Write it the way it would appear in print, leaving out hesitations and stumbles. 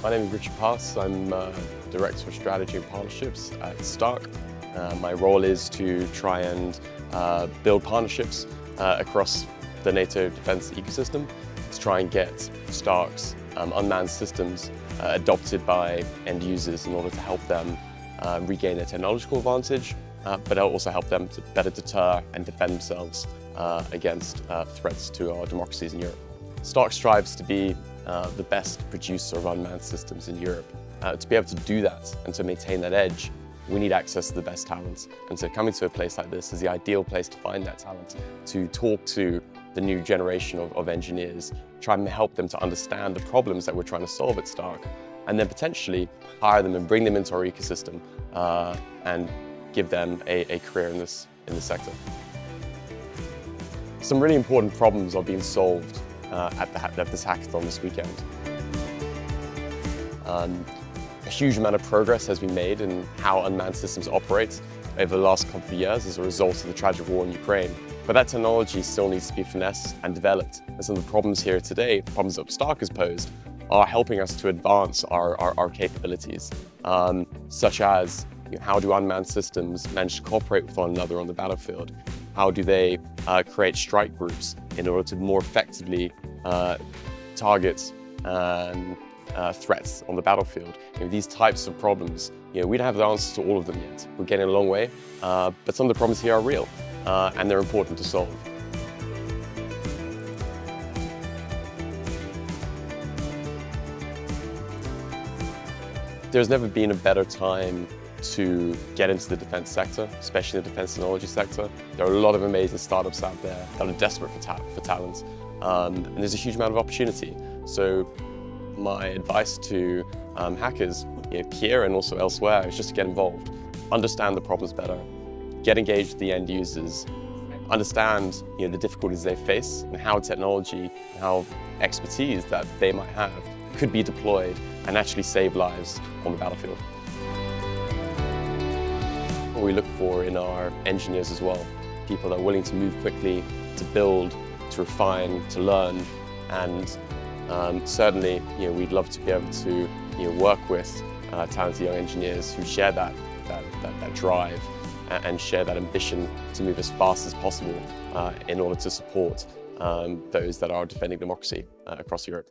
My name is Richard Pass. I'm Director of Strategy and Partnerships at Stark. My role is to try and build partnerships across the NATO defence ecosystem to try and get Stark's unmanned systems adopted by end users in order to help them regain their technological advantage, but also help them to better deter and defend themselves against threats to our democracies in Europe. Stark strives to be the best producer of unmanned systems in Europe. To be able to do that and to maintain that edge, we need access to the best talent. And so coming to a place like this is the ideal place to find that talent, to talk to the new generation of engineers, try and help them to understand the problems that we're trying to solve at Stark, and then potentially hire them and bring them into our ecosystem and give them a career in this sector. Some really important problems are being solved at this hackathon this weekend. A huge amount of progress has been made in how unmanned systems operate over the last couple of years as a result of the tragic war in Ukraine. But that technology still needs to be finessed and developed. And some of the problems here today, the problems that Stark has posed, are helping us to advance our capabilities, such as how do unmanned systems manage to cooperate with one another on the battlefield? How do they create strike groups in order to more effectively target threats on the battlefield? These types of problems, we don't have the answers to all of them yet. We're getting a long way, but some of the problems here are real and they're important to solve. There's never been a better time to get into the defense sector, especially the defense technology sector. There are a lot of amazing startups out there that are desperate for talent, and there's a huge amount of opportunity. So my advice to hackers here and also elsewhere is just to get involved, understand the problems better, get engaged with the end users, understand the difficulties they face and how technology and how expertise that they might have could be deployed and actually save lives on the battlefield. What we look for in our engineers as well, people that are willing to move quickly, to build, to refine, to learn, and certainly we'd love to be able to work with talented young engineers who share that drive and share that ambition to move as fast as possible in order to support those that are defending democracy across Europe.